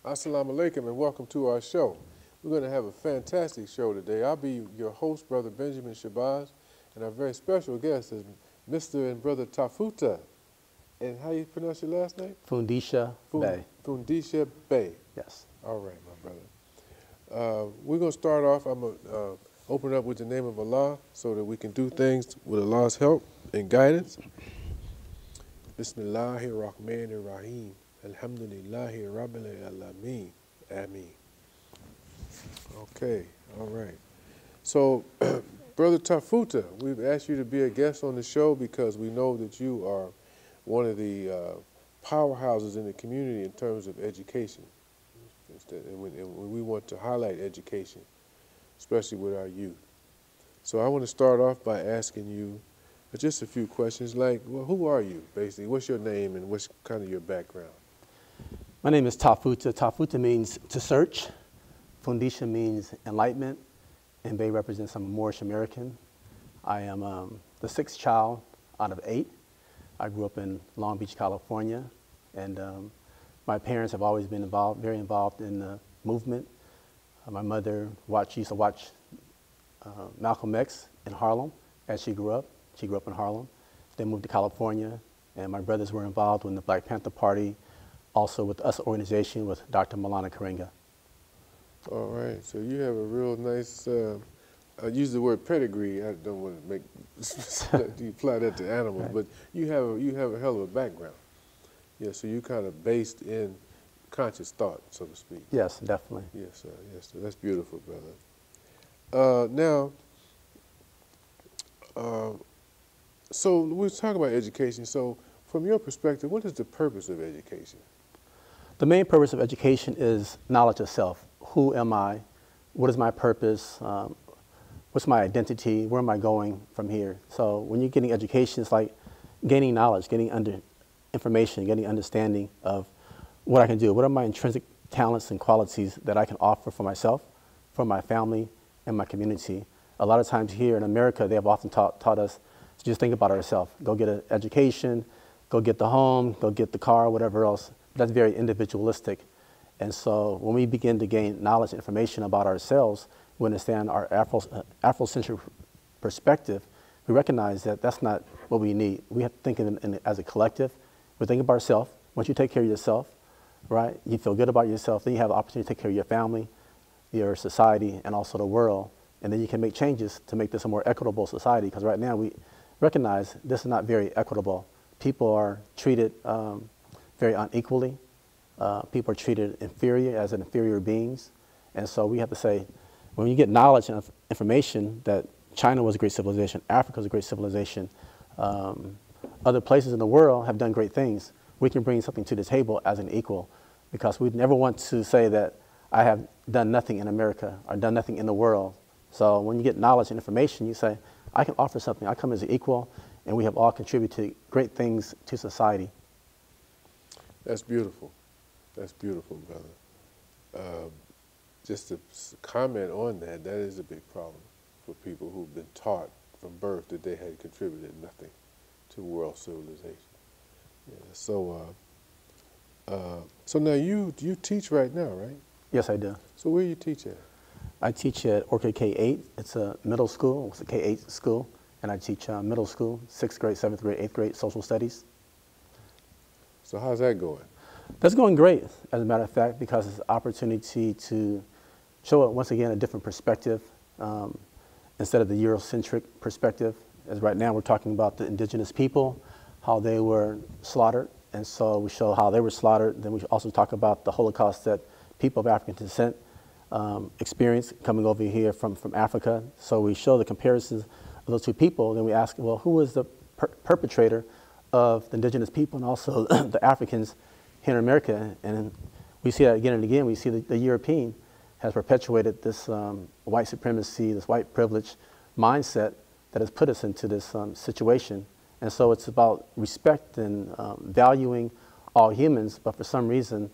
Assalamu alaikum and welcome to our show. We're going to have a fantastic show today. I'll be your host, Brother Benjamin Shabazz, and our very special guest is Mr. and Brother Tafuta. And how you pronounce your last name? Fundisha Bey. Fundisha Bey. Yes. All right, my brother. We're going to start off. I'm going to open up with the name of Allah so that we can do things with Allah's help and guidance. Bismillahir Rahmanir Rahim. Alhamdulillahi Rabbil Alameen. Ameen. Okay, all right. So, Brother Tafuta, we've asked you to be a guest on the show because we know that you are one of the powerhouses in the community in terms of education. And we want to highlight education, especially with our youth. So I want to start off by asking you just a few questions like, well, who are you, basically? What's your name and what's kind of your background? My name is Tafuta. Tafuta means to search. Fundisha means enlightenment. And Bey represents I'm a Moorish American. I am the sixth child out of 8. I grew up in Long Beach, California. And my parents have always been very involved in the movement. My mother used to watch Malcolm X in Harlem as she grew up. She grew up in Harlem. They moved to California, and my brothers were involved in the Black Panther Party, also with US organization with Dr. Maulana Karenga. All right, so you have a real nice, I use the word pedigree, I don't want to make, you apply that to animals, right. But you have a hell of a background. Yeah, so you kind of based in conscious thought, so to speak. Yes, definitely. Yes, sir. Yes, sir. That's beautiful, brother. So we're talking about education. So from your perspective, what is the purpose of education? The main purpose of education is knowledge of self. Who am I? What is my purpose? What's my identity? Where am I going from here? So when you're getting education, it's like gaining knowledge, getting information, getting understanding of what I can do. What are my intrinsic talents and qualities that I can offer for myself, for my family, and my community? A lot of times here in America, they have often taught us to just think about ourselves. Go get an education, go get the home, go get the car, whatever else. That's very individualistic. And so when we begin to gain knowledge and information about ourselves, we understand our Afrocentric perspective, we recognize that that's not what we need. We have to think as a collective. We think about ourselves. Once you take care of yourself, right, you feel good about yourself, then you have the opportunity to take care of your family, your society, and also the world. And then you can make changes to make this a more equitable society, because right now we recognize this is not very equitable. People are treated very unequally. People are treated as inferior beings. And so we have to say, when you get knowledge and information that China was a great civilization, Africa was a great civilization, other places in the world have done great things, we can bring something to the table as an equal, because we never want to say that I have done nothing in America or done nothing in the world. So when you get knowledge and information, you say, I can offer something. I come as an equal, and we have all contributed great things to society. That's beautiful. That's beautiful, brother. Just to comment on that, that is a big problem for people who've been taught from birth that they had contributed nothing to world civilization. Yeah, so now you teach right now, right? Yes, I do. So where you teach at? I teach at Orchid K-8. It's a middle school. It's a K-8 school. And I teach middle school, 6th grade, 7th grade, 8th grade, social studies. So how's that going? That's going great, as a matter of fact, because it's an opportunity to show it, once again, a different perspective instead of the Eurocentric perspective. As right now we're talking about the indigenous people, how they were slaughtered. And so we show how they were slaughtered. Then we also talk about the Holocaust that people of African descent experienced coming over here from Africa. So we show the comparisons of those two people. Then we ask, well, who was the perpetrator of the indigenous people and also the Africans here in America? And we see that again and again. We see the European has perpetuated this white supremacy, this white privilege mindset that has put us into this situation. And so it's about respect and valuing all humans, but for some reason,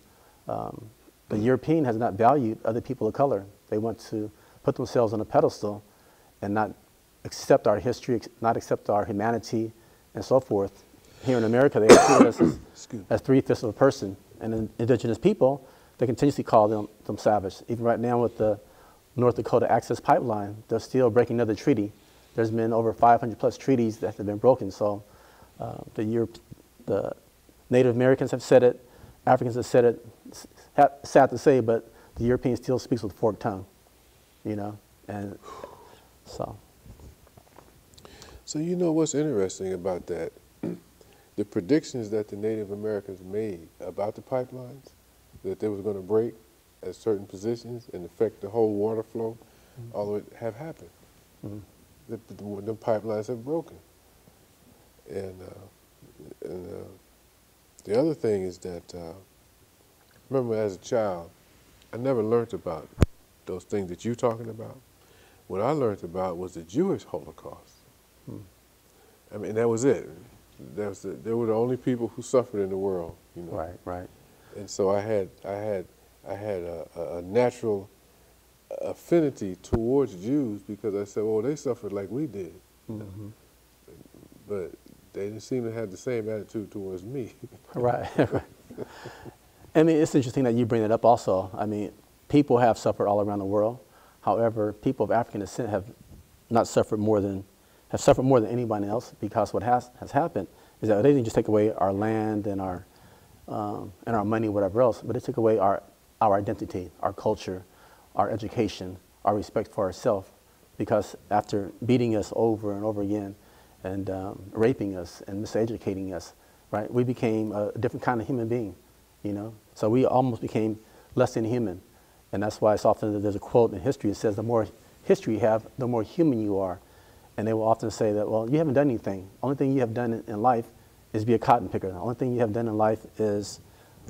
the European has not valued other people of color. They want to put themselves on a pedestal and not accept our history, not accept our humanity, and so forth. Here in America, they treat us as 3/5 of a person. And in indigenous people, they continuously call them savage. Even right now with the North Dakota Access Pipeline, they're still breaking another treaty. There's been over 500 plus treaties that have been broken. So the Native Americans have said it, Africans have said it. It's sad to say, but the European still speaks with a forked tongue, you know, and so. So you know what's interesting about that? The predictions that the Native Americans made about the pipelines, that they was going to break at certain positions and affect the whole water flow, all of it have happened. The pipelines have broken. And the other thing is that, remember as a child, I never learned about those things that you're talking about. What I learned about was the Jewish Holocaust. I mean, that was it. They were the only people who suffered in the world, you know. Right, right. And so I had a natural affinity towards Jews because I said, well, they suffered like we did. But they didn't seem to have the same attitude towards me. Right, right. I mean, it's interesting that you bring that up also. I mean, people have suffered all around the world. However, people of African descent have suffered more than anybody else, because what has happened is that they didn't just take away our land and our money, whatever else, but it took away our identity, our culture, our education, our respect for ourselves, because after beating us over and over again and raping us and miseducating us, right, we became a different kind of human being, you know? So we almost became less than human. And that's why it's often that there's a quote in history that says the more history you have, the more human you are. And they will often say that, well, you haven't done anything. Only thing you have done in life is be a cotton picker. The only thing you have done in life is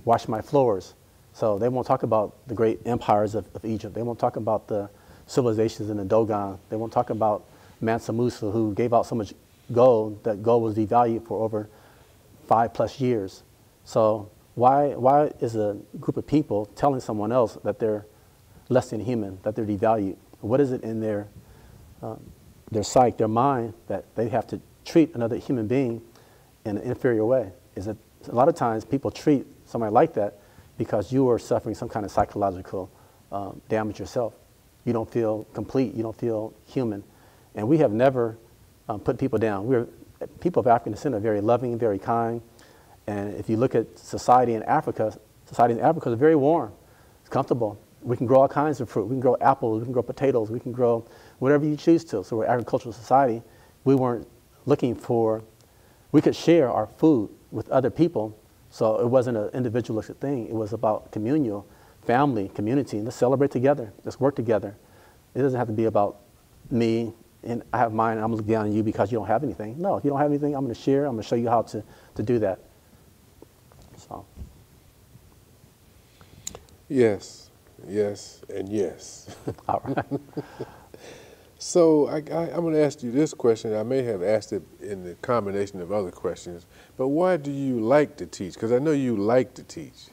wash my floors. So they won't talk about the great empires of Egypt. They won't talk about the civilizations in the Dogon. They won't talk about Mansa Musa, who gave out so much gold that gold was devalued for over 5+ years. So why is a group of people telling someone else that they're less than human, that they're devalued? What is it in their psyche, their mind, that they have to treat another human being in an inferior way? Is that a lot of times people treat somebody like that because you are suffering some kind of psychological damage yourself. You don't feel complete. You don't feel human. And we have never put people down. People of African descent are very loving, very kind. And if you look at society in Africa is very warm. It's comfortable. We can grow all kinds of fruit. We can grow apples. We can grow potatoes. We can grow whatever you choose to. So we're an agricultural society. We weren't looking for, we could share our food with other people. So it wasn't an individualistic thing. It was about communal, family, community. And let's celebrate together. Let's work together. It doesn't have to be about me and I have mine and I'm going to look down on you because you don't have anything. No, if you don't have anything, I'm going to share. I'm going to show you how to do that. So. Yes, yes, and yes. All right. So I'm going to ask you this question. I may have asked it in the combination of other questions, but why do you like to teach? Because I know you like to teach.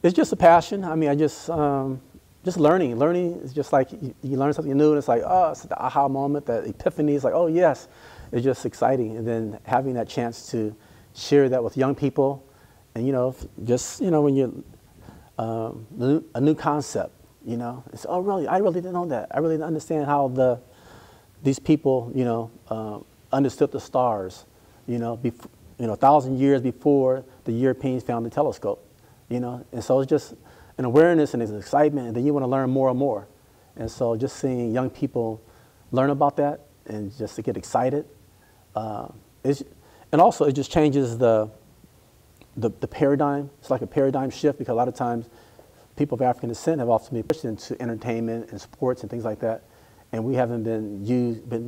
It's just a passion. I mean, I just learning. Learning is just like you learn something new, and it's like, oh, it's the aha moment, that epiphany. It's like, oh, yes. It's just exciting. And then having that chance to share that with young people, and, you know, just, you know, when you're a new concept, you know, it's, oh, really? I really didn't know that. I really didn't understand how these people, you know, understood the stars, you know, 1,000 years before the Europeans found the telescope, you know. And so it's just an awareness and it's an excitement, and then you want to learn more and more. And so just seeing young people learn about that and just to get excited, and also it just changes the paradigm. It's like a paradigm shift, because a lot of times people of African descent have often been pushed into entertainment and sports and things like that, and we haven't been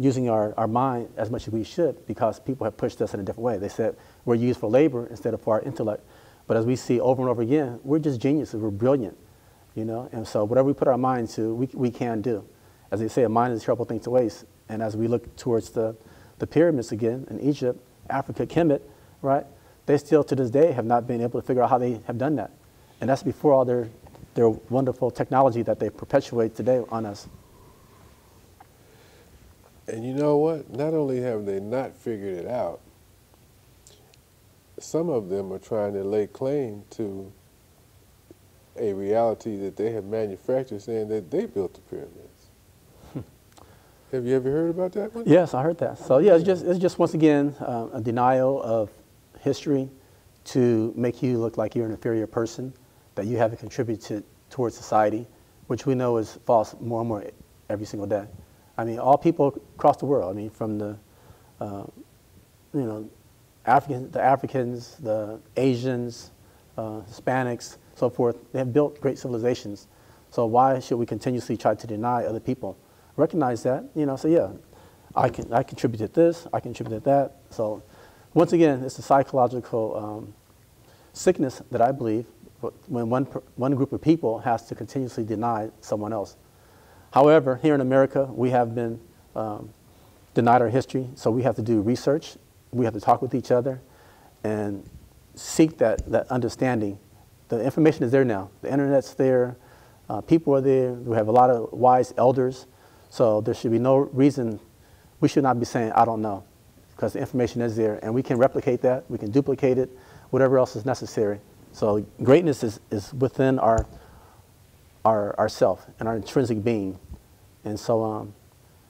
using our mind as much as we should, because people have pushed us in a different way. They said we're used for labor instead of for our intellect. But as we see over and over again, we're just geniuses. We're brilliant, you know. And so whatever we put our mind to, we can do. As they say, a mind is a terrible thing to waste. And as we look towards the pyramids again in Egypt, Africa, Kemet, right? They still to this day have not been able to figure out how they have done that. And that's before all their wonderful technology that they perpetuate today on us. And you know what? Not only have they not figured it out, some of them are trying to lay claim to a reality that they have manufactured, saying that they built the pyramids. Have you ever heard about that one? Yes, I heard that. So yeah, it's just once again a denial of history to make you look like you're an inferior person, that you haven't contributed towards society, which we know is false more and more every single day. I mean, all people across the world. I mean, from the Africans, the Asians, Hispanics, so forth. They have built great civilizations. So why should we continuously try to deny other people? Recognize that, so yeah, I contributed this, I contributed that. So once again, it's a psychological sickness that I believe when one group of people has to continuously deny someone else. However, here in America, we have been denied our history, so we have to do research, we have to talk with each other and seek that understanding. The information is there now. The internet's there, people are there, we have a lot of wise elders. So there should be no reason, we should not be saying, I don't know, because the information is there and we can replicate that, we can duplicate it, whatever else is necessary. So greatness is within our self and our intrinsic being. And so,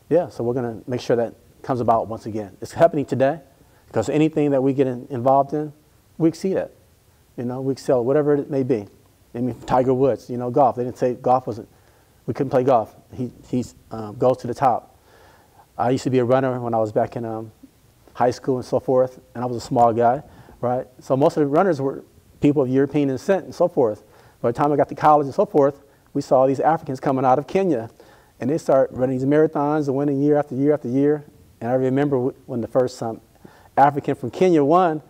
yeah, so we're going to make sure that comes about once again. It's happening today because anything that we get involved in, we exceed it. We excel, whatever it may be. I mean, Tiger Woods, golf, they didn't say golf wasn't. We couldn't play golf. He goes to the top. I used to be a runner when I was back in high school and so forth, and I was a small guy, right? So most of the runners were people of European descent and so forth. By the time I got to college and so forth, we saw these Africans coming out of Kenya, and they start running these marathons and winning year after year after year. And I remember when the first African from Kenya won,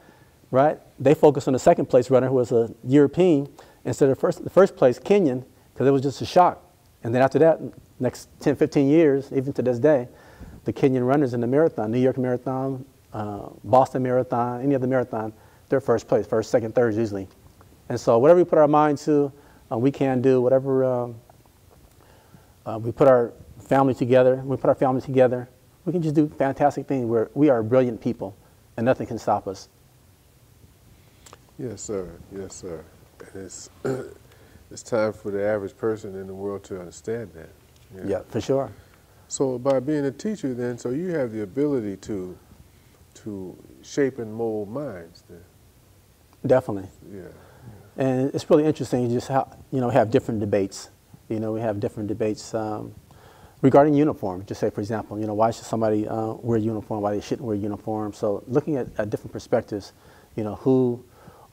right? They focused on the second place runner who was a European instead of the first place Kenyan, because it was just a shock. And then after that, next 10, 15 years, even to this day, the Kenyan runners in the marathon, New York Marathon, Boston Marathon, any other marathon, they're first place, first, second, third usually. And so whatever we put our mind to, we can do. Whatever we put our family together, we can just do fantastic things where we are brilliant people and nothing can stop us. Yes, sir. Yes, sir. And it's time for the average person in the world to understand that. Yeah, for sure. So by being a teacher then, so you have the ability to shape and mold minds then. Definitely. Yeah. And it's really interesting just how, have different debates. We have different debates regarding uniform. Just say, for example, why should somebody wear a uniform, why they shouldn't wear a uniform. So looking at different perspectives, who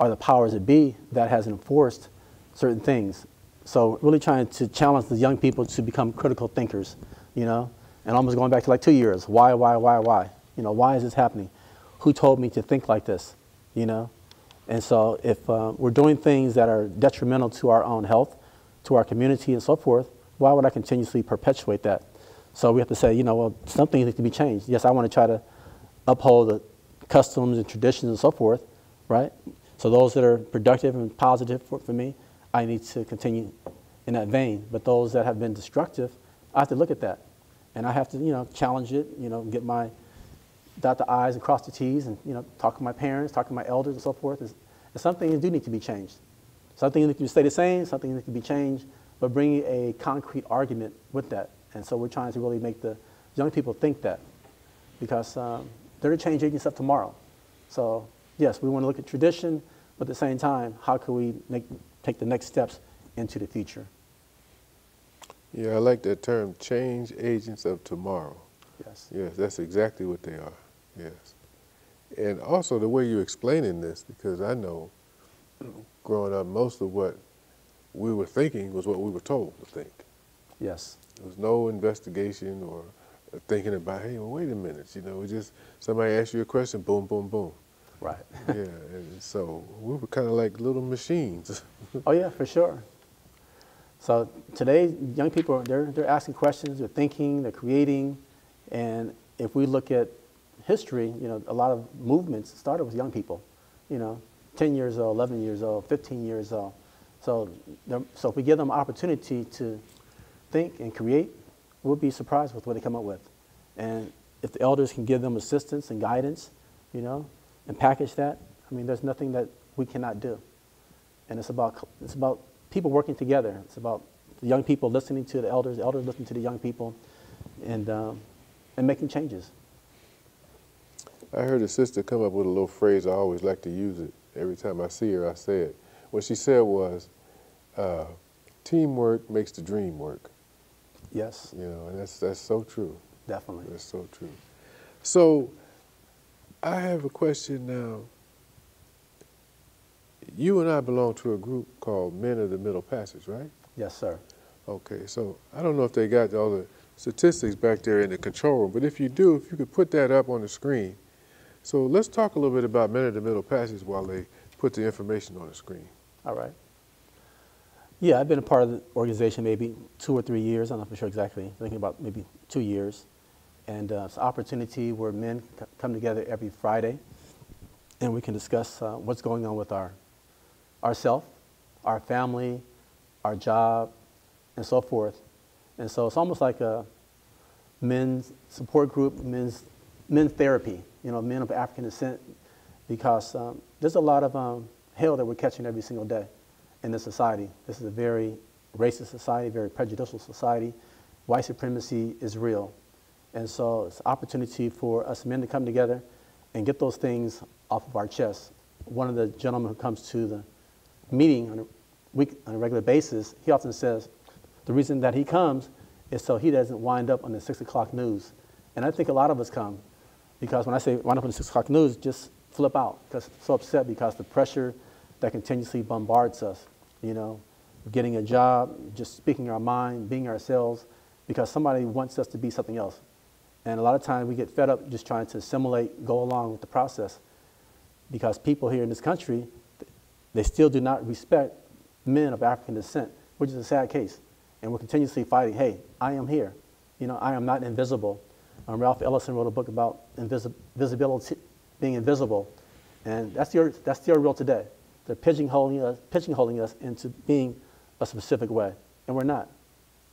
are the powers that be that has enforced certain things. So really trying to challenge the young people to become critical thinkers, and almost going back to like 2 years. Why? Why is this happening? Who told me to think like this? And so if we're doing things that are detrimental to our own health, to our community and so forth, why would I continuously perpetuate that? So we have to say, well, some things need to be changed. Yes, I want to try to uphold the customs and traditions and so forth, right? So those that are productive and positive for me, I need to continue in that vein. But those that have been destructive, I have to look at that. And I have to, challenge it, get my dot the I's and cross the T's and, talk to my parents, talk to my elders and so forth. And some things do need to be changed. Some things need to stay the same, some things need to be changed, but bringing a concrete argument with that. And so we're trying to really make the young people think that because they're the change agents of tomorrow. So yes, we want to look at tradition, but at the same time, how can we take the next steps into the future? Yeah, I like that term, change agents of tomorrow. Yes. Yes, that's exactly what they are, yes. And also the way you're explaining this, because I know growing up, most of what we were thinking was what we were told to think. Yes. There was no investigation or thinking about, hey, well, wait a minute, it was just somebody asked you a question, boom, boom, boom. Right. Yeah, and so we were kind of like little machines. Oh yeah, for sure. So today, young people, they're asking questions, they're thinking, they're creating, and if we look at history, a lot of movements started with young people, 10 years old, 11 years old, 15 years old. So if we give them opportunity to think and create, we'll be surprised with what they come up with. And if the elders can give them assistance and guidance, and package that, there's nothing that we cannot do. And it's about people working together. It's about the young people listening to the elders listening to the young people, and making changes. I heard a sister come up with a little phrase. I always like to use it. Every time I see her, I say it. What she said was, teamwork makes the dream work. Yes. You know, and that's so true. Definitely. That's so true. So I have a question now. You and I belong to a group called Men of the Middle Passage, right? Yes, sir. Okay, so I don't know if they got all the statistics back there in the control room, but if you do, if you could put that up on the screen. So let's talk a little bit about Men of the Middle Passage while they put the information on the screen. All right. Yeah, I've been a part of the organization maybe 2 or 3 years. I'm not for sure exactly. Thinking about maybe 2 years. And it's an opportunity where men come together every Friday, and we can discuss what's going on with ourself, our family, our job, and so forth. And so it's almost like a men's support group, men's therapy, you know, men of African descent, because there's a lot of hell that we're catching every single day in this society. This is a very racist society, very prejudicial society. White supremacy is real. And so it's an opportunity for us men to come together and get those things off of our chest. One of the gentlemen who comes to the meeting on a regular basis, he often says the reason that he comes is so he doesn't wind up on the 6 o'clock news. And I think a lot of us come because when I say wind up on the 6 o'clock news, just flip out because so upset because the pressure that continuously bombards us, you know, getting a job, just speaking our mind, being ourselves, because somebody wants us to be something else. And a lot of times we get fed up just trying to assimilate, go along with the process, because people here in this country, they still do not respect men of African descent, which is a sad case. And we're continuously fighting, hey, I am here. You know, I am not invisible. Ralph Ellison wrote a book about visibility, being invisible. And that's still real today. They're pigeonholing us into being a specific way. And we're not.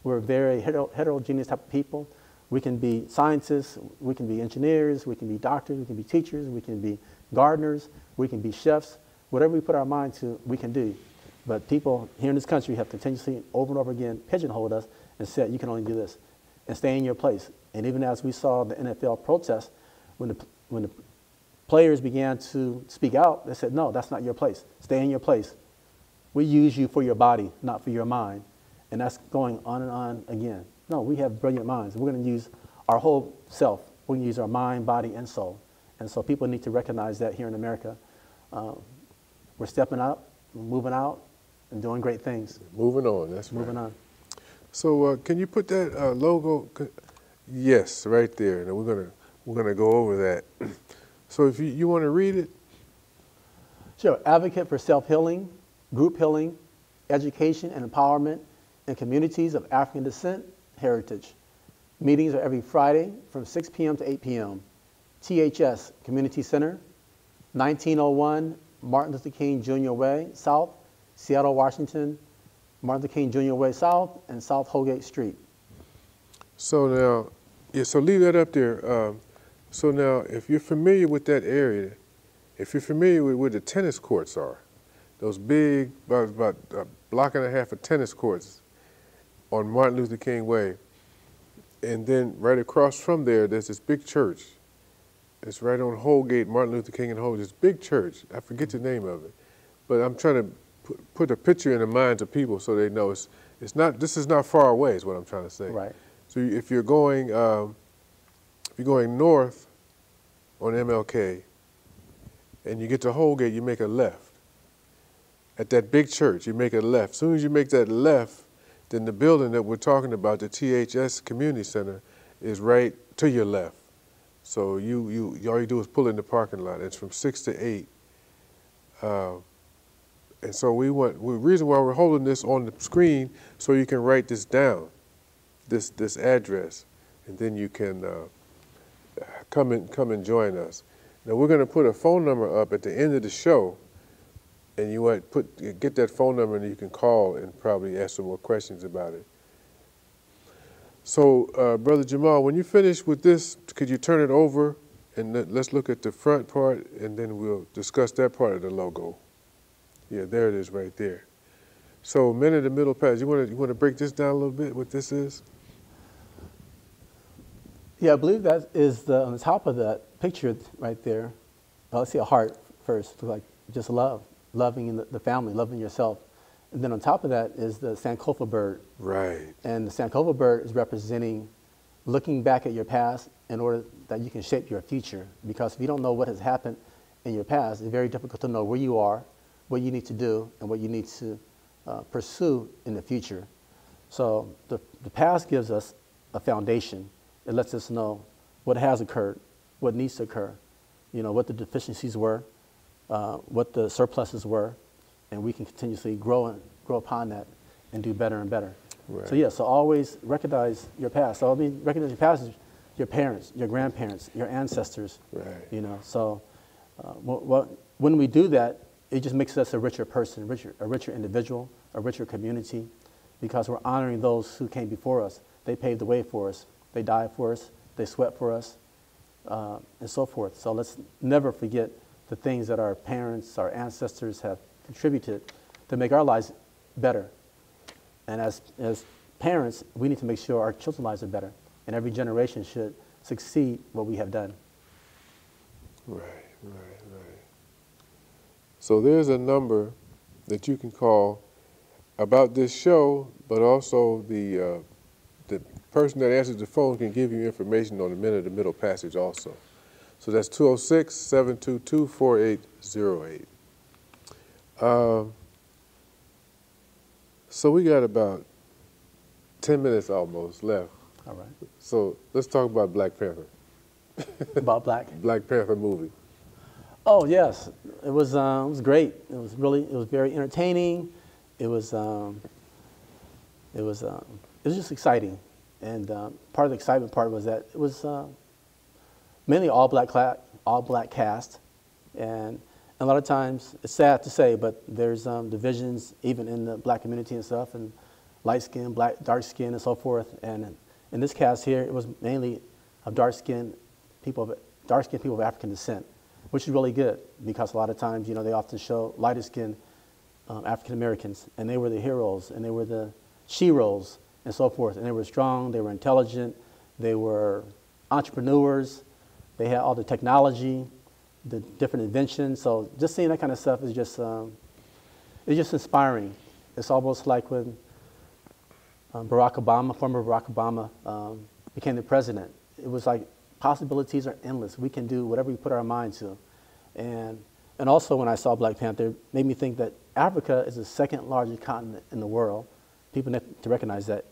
We're a very heterogeneous type of people. We can be scientists, we can be engineers, we can be doctors, we can be teachers, we can be gardeners, we can be chefs. Whatever we put our mind to, we can do. But people here in this country have continuously, over and over again, pigeonholed us and said, you can only do this and stay in your place. And even as we saw the NFL protest, when the players began to speak out, they said, no, that's not your place. Stay in your place. We use you for your body, not for your mind. And that's going on and on again. No, we have brilliant minds. We're going to use our whole self. We're going to use our mind, body, and soul. And so people need to recognize that here in America. We're stepping up, moving out, and doing great things. Moving on, that's right. Moving on. So can you put that logo? Yes, right there. And we're gonna go over that. So if you want to read it. Sure. Advocate for self-healing, group healing, education and empowerment in communities of African descent, heritage. Meetings are every Friday from 6 p.m. to 8 p.m. THS Community Center, 1901 Martin Luther King Jr. Way, South, Seattle, Washington, Martin Luther King Jr. Way South, and South Holgate Street. So now, yeah, so leave that up there. So now, if you're familiar with that area, if you're familiar with where the tennis courts are, those big, about a block and a half of tennis courts on Martin Luther King Way, and then right across from there, there's this big church. It's right on Holgate, Martin Luther King and Holgate. This big church. I forget the name of it, but I'm trying to put a picture in the minds of people so they know it's not. This is not far away. Is what I'm trying to say. Right. So if you're going north on MLK, and you get to Holgate, you make a left. At that big church, you make a left. As soon as you make that left, then the building that we're talking about, the THS Community Center, is right to your left. So all you do is pull in the parking lot. It's from 6 to 8. And so the reason why we're holding this on the screen, so you can write this down, this address, and then you can come and join us. Now we're going to put a phone number up at the end of the show, and you want get that phone number, and you can call and probably ask some more questions about it. So, Brother Jamal, when you finish with this, could you turn it over, and let's look at the front part, and then we'll discuss that part of the logo. Yeah, there it is right there. So Men in the Middle Passage, you want to break this down a little bit, what this is? Yeah, I believe that is on the top of that picture right there. Let's see a heart first, like just love, loving the family, loving yourself. And then on top of that is the Sankofa bird. Right. And the Sankofa bird is representing looking back at your past in order that you can shape your future. Because if you don't know what has happened in your past, it's very difficult to know where you are, what you need to do, and what you need to pursue in the future. So the past gives us a foundation. It lets us know what has occurred, what needs to occur, what the deficiencies were, what the surpluses were, and we can continuously grow upon that and do better and better. Right. So yeah, so always recognize your past. So I mean, recognize your past is your parents, your grandparents, your ancestors. Right. So when we do that, it just makes us a richer person, a richer individual, a richer community, because we're honoring those who came before us. They paved the way for us. They died for us. They sweat for us, and so forth. So let's never forget the things that our parents, our ancestors have contributed to make our lives better. And as parents, we need to make sure our children's lives are better, and every generation should succeed what we have done. Right. So there's a number that you can call about this show, but also the person that answers the phone can give you information on the Men in the Middle Passage also. So that's 206-722-4808. So we got about 10 minutes almost left. All right. So let's talk about Black Panther. About Black Panther movie. Oh yes, it was great. It was very entertaining. It was just exciting, and part of the excitement part was that it was mainly all black cast, and a lot of times it's sad to say, but there's divisions even in the black community and stuff, and light skin, black, dark skin, and so forth. And in this cast here, it was mainly of dark skinned people of African descent, which is really good because a lot of times, they often show lighter skinned African Americans, and they were the heroes, and they were the sheroes, and so forth. And they were strong, they were intelligent, they were entrepreneurs, they had all the technology, the different inventions. So just seeing that kind of stuff is just, it's just inspiring. It's almost like when former Barack Obama became the president. It was like possibilities are endless. We can do whatever we put our mind to. And also when I saw Black Panther, it made me think that Africa is the second largest continent in the world. People need to recognize that.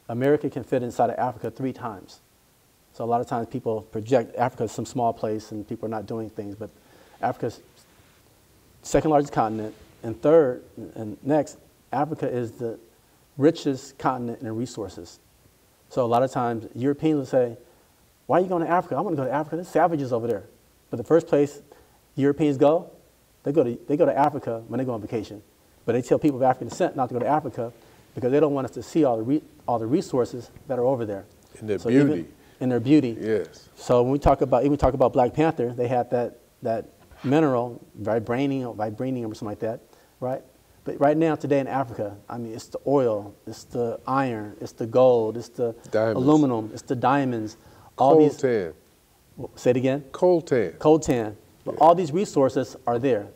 America can fit inside of Africa 3 times. So a lot of times people project Africa as some small place and people are not doing things, but Africa's second largest continent, and third, and next, Africa is the richest continent in resources. So a lot of times Europeans will say, why are you going to Africa? I want to go to Africa. There's savages over there. But the first place Europeans go, they go to Africa when they go on vacation. But they tell people of African descent not to go to Africa because they don't want us to see all the resources that are over there. In their beauty. In their beauty. Yes. So when we talk about Black Panther, they had that mineral, vibranium or something like that, right? But right now, today in Africa, I mean, it's the oil, it's the iron, it's the gold, it's the aluminum, it's the diamonds. Coltan. Say it again? Coltan. But all these resources are there.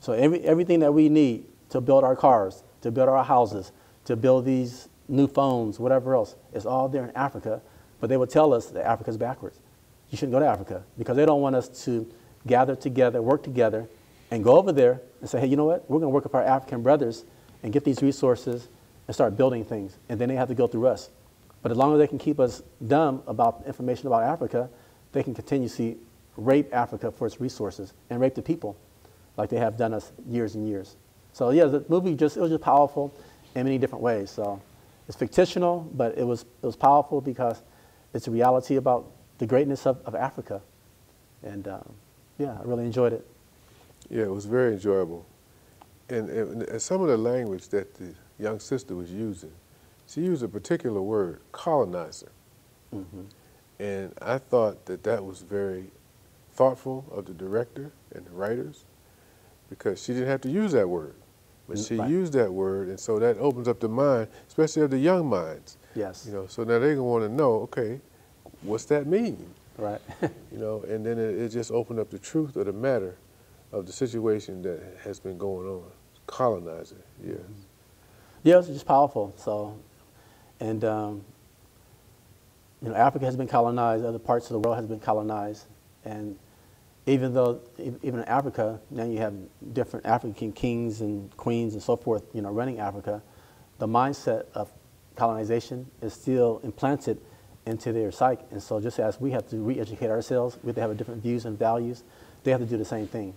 So everything that we need to build our cars, to build our houses, to build these new phones, whatever else, is all there in Africa. But they will tell us that Africa's backwards. You shouldn't go to Africa because they don't want us to gather together, work together, and go over there and say, hey, you know what? We're going to work with our African brothers and get these resources and start building things. And then they have to go through us. But as long as they can keep us dumb about information about Africa, they can continuously rape Africa for its resources and rape the people like they have done us years and years. So yeah, the movie it was just powerful in many different ways. So it's fictional, but it was powerful because it's a reality about the greatness of Africa. And yeah, I really enjoyed it. Yeah, it was very enjoyable. And some of the language that the young sister was using, she used a particular word, colonizer. Mm-hmm. And I thought that was very thoughtful of the director and the writers because she didn't have to use that word. But she Right. used that word, and so that opens up the mind, especially of the young minds. Yes. You know, so now they're gonna want to know, okay, what's that mean? Right. You know, and then it just opened up the truth of the matter of the situation that has been going on. Colonizer, yeah. Yeah, it's just powerful. So, and you know, Africa has been colonized. Other parts of the world has been colonized, and even though even in Africa now you have different African kings and queens and so forth, you know, running Africa, the mindset of colonization is still implanted into their psyche. And so, just as we have to re-educate ourselves, we have to have different views and values. They have to do the same thing,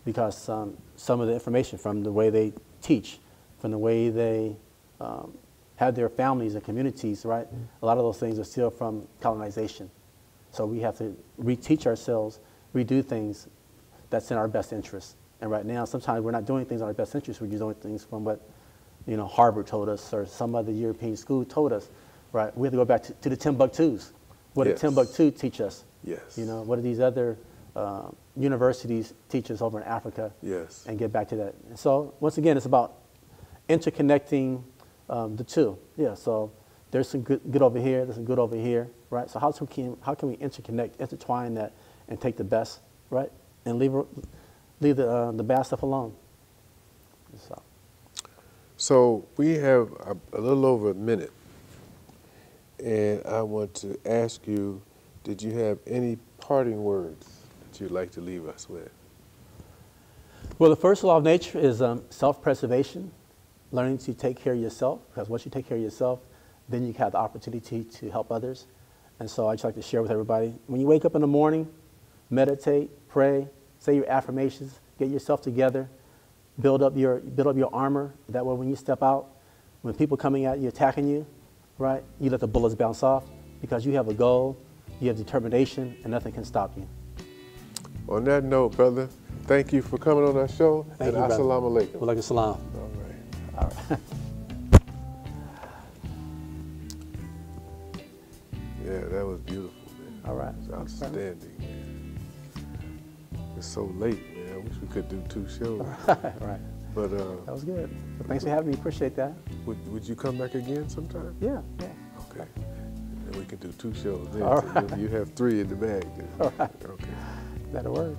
because some of the information from the way they teach, from the way they have their families and communities, right? A lot of those things are still from colonization. So we have to reteach ourselves, redo things that's in our best interest. And right now, sometimes we're not doing things in our best interest. We're just doing things from what, you know, Harvard told us or some other European school told us, right? We have to go back to the Timbuktus. What did Yes. Timbuktu teach us? Yes. You know, what do these other universities teach us over in Africa? Yes. And get back to that. And so once again, it's about interconnecting the two. Yeah. So there's some good over here. There's some good over here, right? So how can we interconnect, intertwine that, and take the best, right, and leave the bad stuff alone. So we have a little over a minute, and I want to ask you, did you have any parting words that you'd like to leave us with? Well, the first law of nature is self-preservation, learning to take care of yourself, because once you take care of yourself, then you have the opportunity to help others. And so I'd just like to share with everybody, when you wake up in the morning, meditate, pray, say your affirmations, get yourself together, build up your armor. That way when you step out, when people coming at you, attacking you, right, you let the bullets bounce off, because you have a goal, you have determination, and nothing can stop you. On that note, brother, thank you for coming on our show. Thank and you, brother. assalamu alaikum. Wa alaikum salam. All right. All right. Yeah, that was beautiful, man. All right. It's outstanding, man. It's so late, man. I wish we could do 2 shows. Right. But That was good. Well, thanks for having me. Appreciate that. would you come back again sometime? Yeah. Okay. And we can do 2 shows then. All So right. you have 3 in the bag then. All right. Okay. That'll work.